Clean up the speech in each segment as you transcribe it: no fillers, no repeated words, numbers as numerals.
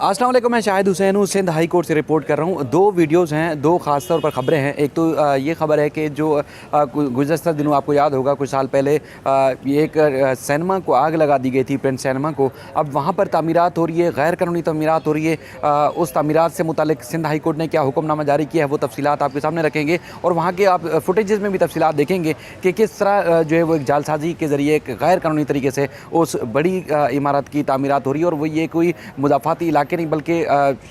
अस्सलाम वालेकुम, मैं शाहिद हुसैन हूँ, सिंध हाई कोर्ट से रिपोर्ट कर रहा हूँ। दो वीडियोज़ हैं, दो ख़ास तौर पर ख़बरें हैं। एक तो ये ख़बर है कि जो गुज़श्ता दिनों आपको याद होगा कुछ साल पहले एक सिनेमा को आग लगा दी गई थी, प्रिंस सिनेमा को। अब वहाँ पर तामीरात हो रही है, गैर कानूनी तामीरात हो रही है। उस तामीरात से मुतालिक सिंध हाई कोर्ट ने क्या हुक्मनामा जारी किया है वो तफसीलात आपके सामने रखेंगे और वहाँ के आप फुटेजेस में भी तफसीलात देखेंगे कि किस तरह जो है वो एक जालसाजी के ज़रिए एक गैर कानूनी तरीके से उस बड़ी इमारत की तामीरात हो रही है। और वो ये कोई मुदाफ़ाती इलाके नहीं बल्कि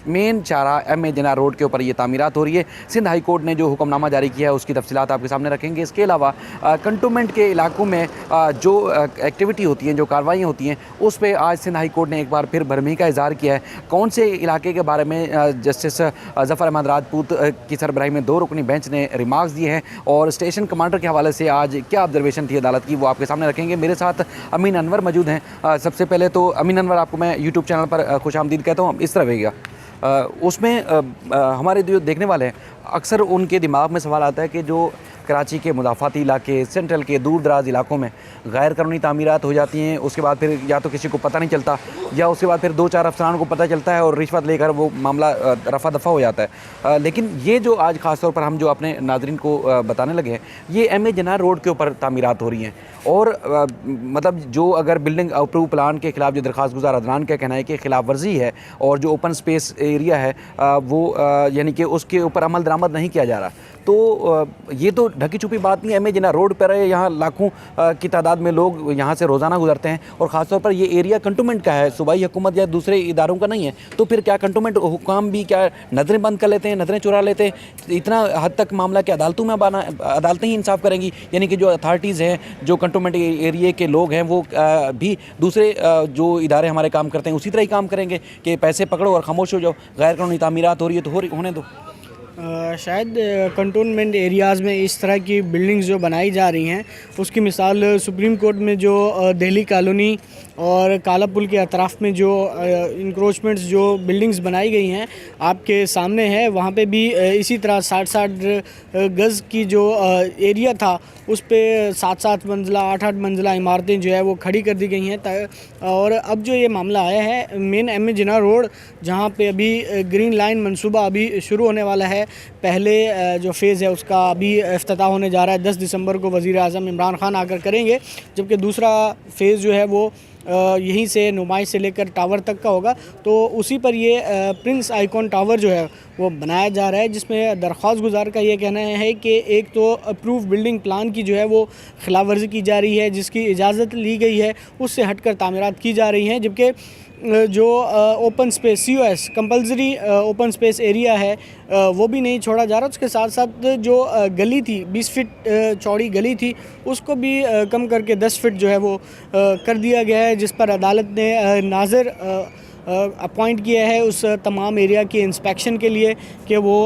मेन चारा एम ए जिन्ना रोड के ऊपर ये तामीरात हो रही है। सिंध हाई कोर्ट ने जो हुक्मनामा जारी किया है उसकी तफसीलात आपके सामने रखेंगे। इसके अलावा कंटोनमेंट के इलाकों में जो एक्टिविटी होती हैं, जो कार्रवाइयाँ होती हैं, उस पर आज सिंध हाई कोर्ट ने एक बार फिर भरमी का इज़हार किया है। कौन से इलाके के बारे में जस्टिस ज़फ़र अहमद राजपूत की सरबराही में 2 रुकनी बेंच ने रिमार्क्स दिए हैं और स्टेशन कमांडर के हवाले से आज क्या ऑब्जर्वेशन थी अदालत की वो आपके सामने रखेंगे। मेरे साथ अमीन अनवर मौजूद हैं। सबसे पहले तो अमीन अनवर, आपको मैं यूट्यूब चैनल पर खुशामदीद कहता हूँ। इस तरह भैया उसमें हमारे जो देखने वाले हैं अक्सर उनके दिमाग में सवाल आता है कि जो कराची के मुदाफ़ाती इलाके, सेंट्रल के दूर दराज इलाकों में गैर कानूनी तामीरात हो जाती हैं, उसके बाद फिर या तो किसी को पता नहीं चलता या उसके बाद फिर 2-4 अफसरान को पता चलता है और रिश्वत लेकर वो मामला रफ़ा दफ़ा हो जाता है। लेकिन ये जो आज ख़ास तौर पर हम जो अपने नाज़रीन को बताने लगे हैं, ये एम ए जिन्ना रोड के ऊपर तामीरात हो रही हैं और मतलब जो अगर बिल्डिंग अप्रूव प्लान के ख़िलाफ़ जो दरख्वास्त गुज़ार अदरान का कहना है कि खिलाफ वर्जी है और जो ओपन स्पेस एरिया है वो यानी कि उसके ऊपर अमल दरामद नहीं किया जा रहा, तो ये तो ढकी छुपी बात नहीं है। एम ए जिन्ना रोड पर है, यहाँ लाखों की तादाद में लोग यहाँ से रोज़ाना गुजरते हैं और ख़ास तौर पर ये एरिया कंटोनमेंट का है, सूबाई हुकूमत या दूसरे इदारों का नहीं है। तो फिर क्या कंटोनमेंट हुकाम भी क्या नज़रें बंद कर लेते हैं, नज़रें चुरा लेते हैं? इतना हद तक मामला कि अदालतों में अदालतें ही इंसाफ करेंगी, यानी कि जो अथॉरिटीज़ हैं, जो कंटोनमेंट एरिए के लोग हैं, वो भी दूसरे जो इदारे हमारे काम करते हैं उसी तरह ही काम करेंगे कि पैसे पकड़ो और खामोश हो जाओ। गैर कानूनी तामीरात हो रही है तो होने दो। शायद कंटोनमेंट एरियाज़ में इस तरह की बिल्डिंग्स जो बनाई जा रही हैं उसकी मिसाल सुप्रीम कोर्ट में जो दिल्ली कॉलोनी और काला पुल के अतराफ़ में जो इंक्रोचमेंट्स जो बिल्डिंग्स बनाई गई हैं आपके सामने है। वहाँ पे भी इसी तरह 60-60 गज़ की जो एरिया था उस पे 7-7 मंजिला 8-8 मंजिला इमारतें जो है वो खड़ी कर दी गई हैं। और अब जो ये मामला आया है main M A Jinnah road, जहाँ पे अभी ग्रीन लाइन मंसूबा अभी शुरू होने वाला है। पहले जो फ़ेज़ है उसका अभी इफ्तिताह होने जा रहा है, 10 दिसंबर को वज़ीर आज़म इमरान खान आकर करेंगे, जबकि दूसरा फ़ेज़ जो है वो यहीं से नुमाइश से लेकर टावर तक का होगा। तो उसी पर ये प्रिंस आइकॉन टावर जो है वो बनाया जा रहा है, जिसमें दरख्वास्त गुजार का ये कहना है कि एक तो अप्रूव बिल्डिंग प्लान की जो है वो खिलाफ वर्जी की जा रही है, जिसकी इजाज़त ली गई है उससे हटकर तामीरात की जा रही हैं, जबकि जो open space COS compulsory open space area है वो भी नहीं छोड़ा जा रहा। उसके साथ साथ जो गली थी 20 फीट चौड़ी गली थी उसको भी कम करके 10 फीट जो है वो कर दिया गया है, जिस पर अदालत ने नाज़र अपॉइंट किया है उस तमाम एरिया की इंस्पेक्शन के लिए कि वो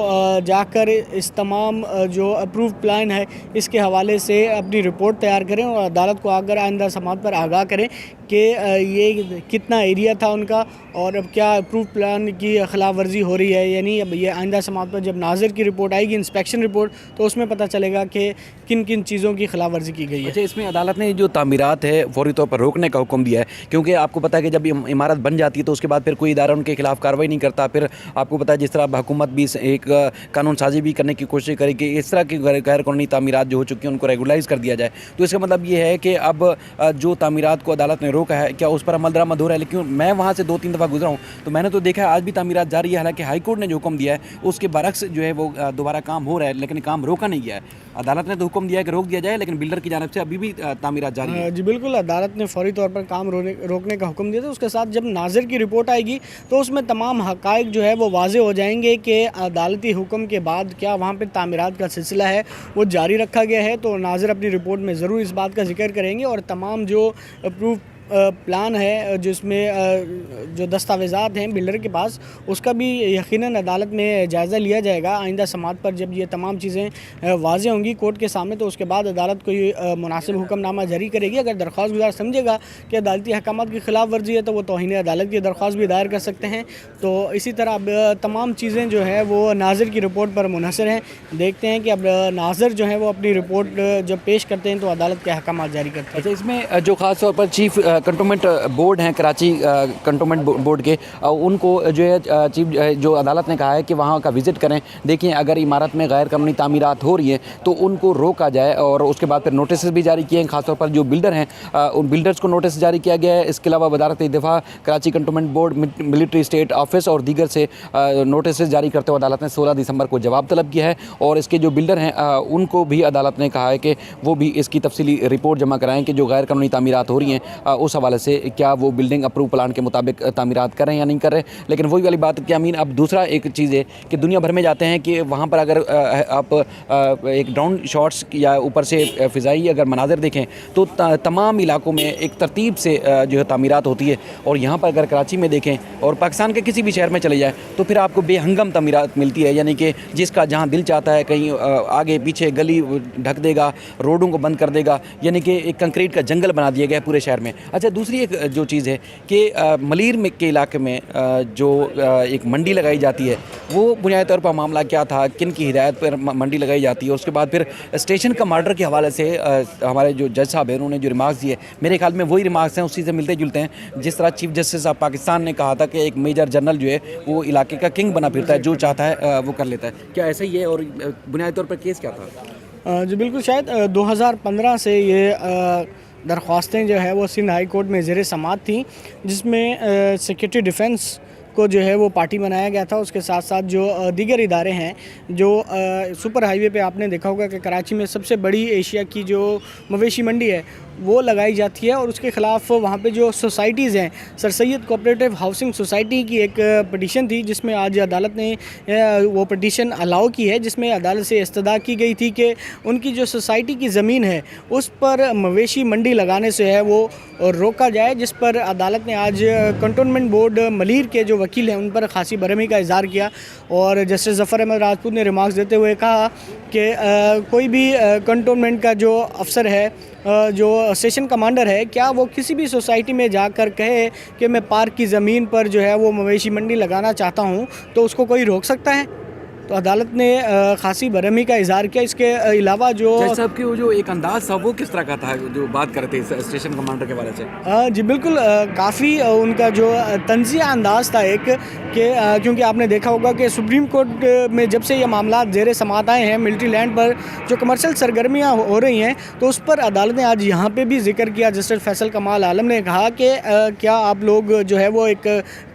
जाकर इस तमाम जो अप्रूव प्लान है इसके हवाले से अपनी रिपोर्ट तैयार करें और अदालत को आकर आइंदा समात पर आगाह करें कि ये कितना एरिया था उनका और अब क्या अप्रूव प्लान की खिलाफ वर्जी हो रही है। यानी अब ये आइंदा समात पर जब नाज़र की रिपोर्ट आएगी, इंस्पेक्शन रिपोर्ट, तो उसमें पता चलेगा कि किन किन चीज़ों की खिलाफ वर्जी की गई है। अच्छा, इसमें अदालत ने जो तामीरात है फौरी तौर पर रोकने का हुक्म दिया है, क्योंकि आपको पता है कि जब इमारत बन जाती है तो उसके बाद फिर कोई इदारा उनके खिलाफ कार्रवाई नहीं करता। फिर आपको पता है जिस तरह हुकूमत भी एक कानून साजी भी करने की कोशिश करे कि इस तरह की गैर कानूनी तामीरात जो हो चुकी हैं उनको रेगुलाइज कर दिया जाए। तो इसका मतलब ये है कि अब जो तामीरात को अदालत ने रोका है क्या उस पर अमल दरामद हो रहा है? लेकिन मैं वहाँ से 2-3 दफ़ा गुजरा हूँ तो मैंने तो देखा है आज भी तामीरात जारी है। हालांकि हाई कोर्ट ने जो हुक्म दिया है उसके बरक्स जो है वो दोबारा काम हो रहा है, लेकिन काम रोका नहीं गया है। अदालत ने तो हुक्म दिया है कि रोक दिया जाए, लेकिन बिल्डर की जानिब से अभी भी तामीरात जारी है। जी बिल्कुल, अदालत ने फौरी तौर पर काम रोकने का हुक्म दिया था। उसके साथ जब नाज़र की रिपोर्ट आएगी तो उसमें तमाम हक़ाइक़ जो है वो वाज़े हो जाएंगे कि अदालती हुक्म के बाद क्या वहाँ पर तामीरात का सिलसिला है वो जारी रखा गया है। तो नाज़र अपनी रिपोर्ट में ज़रूर इस बात का जिक्र करेंगे और तमाम जो अप्रूव प्लान है जिसमें जो दस्तावेज़ात हैं बिल्डर के पास उसका भी यकीनन अदालत में जायज़ा लिया जाएगा। आइंदा समात पर जब ये तमाम चीज़ें वाज़े होंगी कोर्ट के सामने तो उसके बाद अदालत कोई मुनासिब हुक्मनामा जारी करेगी। अगर दरख्वास्त गुजार समझेगा कि अदालती अहकामात की खिलाफ वर्जी है तो वो तौहीन अदालत की दरख्वास्त भी दायर कर सकते हैं। तो इसी तरह अब तमाम चीज़ें जो है वो नाज़र की रिपोर्ट पर मुनहसर हैं। देखते हैं कि अब नाज़र जो है वो अपनी रिपोर्ट जब पेश करते हैं तो अदालत के अहकामात जारी करते हैं। अच्छा, इसमें जो ख़ास तौर पर चीफ कंटोनमेंट बोर्ड हैं कराची कंटोनमेंट बोर्ड के, उनको जो है चीफ जो अदालत ने कहा है कि वहाँ का विज़िट करें, देखें अगर इमारत में गैर कानूनी तामीरात हो रही हैं तो उनको रोका जाए, और उसके बाद फिर नोटिस भी जारी किए हैं, खासतौर पर जो बिल्डर हैं उन बिल्डर्स को नोटिस जारी किया गया है। इसके अलावा वजारत दिफा, Karachi cantonment board, military state office और दीगर से नोटिस जारी करते हुए अदालत ने 16 दिसंबर को जवाब तलब किया है, और इसके जो बिल्डर हैं उनको भी अदालत ने कहा है कि वो भी इसकी तफसीली रिपोर्ट जमा कराएं कि जो गैर कानूनी तामीरात हो रही हैं उस हवाले से क्या वो बिल्डिंग अप्रूव प्लान के मुताबिक तामीरात कर रहे हैं या नहीं कर रहे। लेकिन वही वाली बात कि अमीन, अब दूसरा एक चीज़ है कि दुनिया भर में जाते हैं कि वहाँ पर अगर आप एक ड्रोन शॉट्स या ऊपर से फ़िज़ाई अगर मनाज़र देखें तो तमाम इलाकों में एक तरतीब से जो है तामीरात होती है, और यहाँ पर अगर कराची में देखें और पाकिस्तान के किसी भी शहर में चले जाए तो फिर आपको बेहंगम तामीरात मिलती है, यानी कि जिसका जहाँ दिल चाहता है कहीं आगे पीछे गली ढक देगा, रोडों को बंद कर देगा, यानी कि एक कंक्रीट का जंगल बना दिया गया है पूरे शहर में। अच्छा, दूसरी एक जो चीज़ है कि मलीर में के इलाके में जो एक मंडी लगाई जाती है, वो बुनियादी तौर पर मामला क्या था, किन की हिदायत पर मंडी लगाई जाती है, उसके बाद फिर स्टेशन का मर्डर के हवाले से हमारे जो जज साहब हैं उन्होंने जो रिमार्क्स दिए, मेरे ख्याल में वही रिमार्क्स हैं, उसी से मिलते जुलते हैं जिस तरह चीफ जस्टिस ऑफ पाकिस्तान ने कहा था कि एक मेजर जनरल जो है वो इलाके का किंग बना फिरता है, जो चाहता है वो कर लेता है। क्या ऐसा ही है, और बुनियादी तौर पर केस क्या था? जी बिल्कुल, शायद 2015 से ये दरख्वास्तें जो है वो सिंध हाई कोर्ट में ज़ेर समाअत थी, जिसमें सेक्रेटरी डिफेंस को जो है वो पार्टी बनाया गया था। उसके साथ साथ जो दीगर इदारे हैं, जो सुपर हाईवे पे आपने देखा होगा कि कराची में सबसे बड़ी एशिया की जो मवेशी मंडी है वो लगाई जाती है, और उसके ख़िलाफ़ वहाँ पे जो सोसाइटीज़ हैं, sir Syed cooperative housing society की एक पटिशन थी जिसमें आज अदालत ने वो पटिशन अलाउ की है, जिसमें अदालत से इस्तदा की गई थी कि उनकी जो सोसाइटी की ज़मीन है उस पर मवेशी मंडी लगाने से है वो रोका जाए, जिस पर अदालत ने आज कंटोनमेंट बोर्ड मलीर के जो वकील हैं उन पर खासी बरहमी का इज़हार किया, और जस्टिस ज़फ़र अहमद राजपूत ने रिमार्क्स देते हुए कहा कि कोई भी कंटोनमेंट का जो अफसर है, जो सेशन कमांडर है, क्या वो किसी भी सोसाइटी में जाकर कहे कि मैं पार्क की ज़मीन पर जो है वो मवेशी मंडी लगाना चाहता हूँ, तो उसको कोई रोक सकता है? तो अदालत ने खासी बरहमी का इज़हार किया। इसके अलावा जो जज साहब की वो जो एक अंदाज़ था वो किस तरह का था, जो बात करते थे स्टेशन कमांडर के बारे से? जी बिल्कुल, काफ़ी उनका जो तंज़िया अंदाज़ था एक कि क्योंकि आपने देखा होगा कि सुप्रीम कोर्ट में जब से ये मामला ज़ेर समाअत आए हैं, मिलिट्री लैंड पर जो कमर्शियल सरगर्मियाँ हो रही हैं, तो उस पर अदालत ने आज यहाँ पे भी जिक्र किया। जस्टिस फैसल कमाल आलम ने कहा कि क्या आप लोग जो है वो एक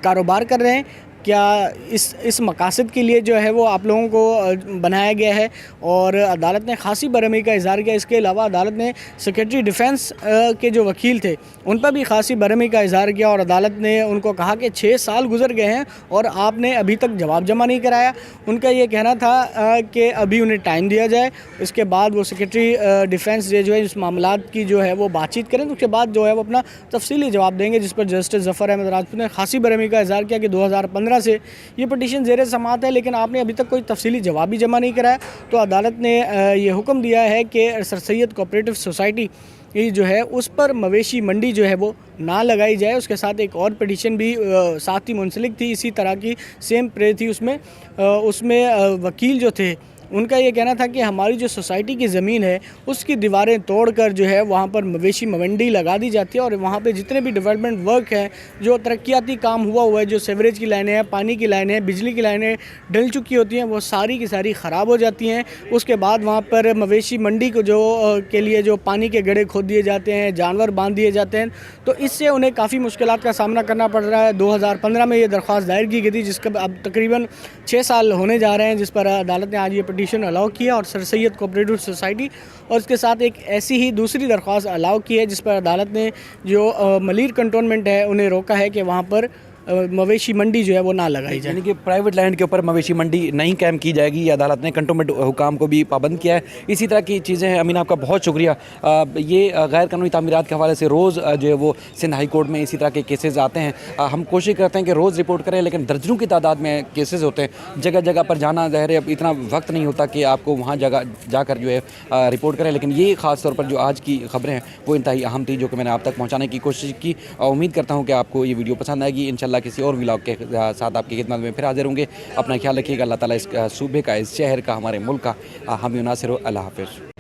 कारोबार कर रहे हैं, क्या इस मकासद के लिए जो है वो आप लोगों को बनाया गया है, और अदालत ने खासी बरहमी का इज़हार किया। इसके अलावा अदालत ने सेक्रेटरी डिफेंस के जो वकील थे उन पर भी खासी बरहमी का इज़हार किया, और अदालत ने उनको कहा कि 6 साल गुजर गए हैं और आपने अभी तक जवाब जमा नहीं कराया। उनका ये कहना था कि अभी उन्हें टाइम दिया जाए, इसके बाद वो सेक्रेटरी डिफेंस जो है इस मामला की जो है वो बातचीत करें, तो उसके बाद जो है वो अपना तफसीली जवाब देंगे, जिस पर जस्टिस ज़फ़र अहमद राजपूत ने खासी बरहमी का इज़हार किया कि 2015 से ये पटिशन ज़ेर समाअत है, लेकिन आपने अभी तक कोई तफसीली जवाब भी जमा नहीं कराया। तो अदालत ने ये हुक्म दिया है कि सर सैयद कोऑपरेटिव सोसाइटी ये जो है उस पर मवेशी मंडी जो है वो ना लगाई जाए। उसके साथ एक और पटिशन भी साथ ही मुंसलिक थी, इसी तरह की सेम प्रे थी। उसमें वकील जो थे उनका ये कहना था कि हमारी जो सोसाइटी की ज़मीन है उसकी दीवारें तोड़कर जो है वहाँ पर मवेशी मंडी लगा दी जाती है, और वहाँ पे जितने भी डेवलपमेंट वर्क हैं, जो तरक्याती काम हुआ है, जो सीवरेज की लाइनें हैं, पानी की लाइनें हैं, बिजली की लाइनें डल चुकी होती हैं, वो सारी की सारी ख़राब हो जाती हैं। उसके बाद वहाँ पर मवेशी मंडी को के लिए जो पानी के गड्ढे खोद दिए जाते हैं, जानवर बांध दिए जाते हैं, तो इससे उन्हें काफ़ी मुश्किलात का सामना करना पड़ रहा है। 2015 में ये दरख्वास्त दायर की गई थी, जिसका अब तकरीबन 6 साल होने जा रहे हैं, जिस पर अदालत ने आज ये पटिशन अलाउ किया, और सर सैयद कोऑपरेटिव सोसाइटी और इसके साथ एक ऐसी ही दूसरी दरख्वास्त अलाउ की है, जिस पर अदालत ने जो मलीर कंटोनमेंट है उन्हें रोका है कि वहाँ पर मवेशी मंडी जो है वो ना लगाई जाए, यानी कि प्राइवेट लैंड के ऊपर मवेशी मंडी नहीं कायम की जाएगी। ये अदालत ने कंटोनमेंट हुकाम को भी पाबंद किया है। इसी तरह की चीज़ें हैं। अमीन, आपका बहुत शुक्रिया। ये गैर कानूनी तामीरात के हवाले से रोज़ जो है वो सिंध हाई कोर्ट में इसी तरह के केसेस आते हैं। हम कोशिश करते हैं कि रोज़ रिपोर्ट करें, लेकिन दर्जनों की तादाद में केसेस होते हैं। जगह जगह पर जाना ज़ाहिर है, अब इतना वक्त नहीं होता कि आपको वहाँ जगह जाकर जो है रिपोर्ट करें, लेकिन ये ख़ास तौर पर जो आज की खबरें हैं वो इंतहाई अहम थी, जो कि मैंने आप तक पहुँचाने की कोशिश की। उम्मीद करता हूँ कि आपको ये वीडियो पसंद आएगी। इंशाल्लाह किसी और व्लॉग के साथ आपकी खिदमत में फिर हाजिर होंगे। अपना ख्याल रखिएगा। अल्लाह ताला इस सूबे का, इस शहर का, हमारे मुल्क का हामी नासिर हो। अल्लाह हाफ़िज़।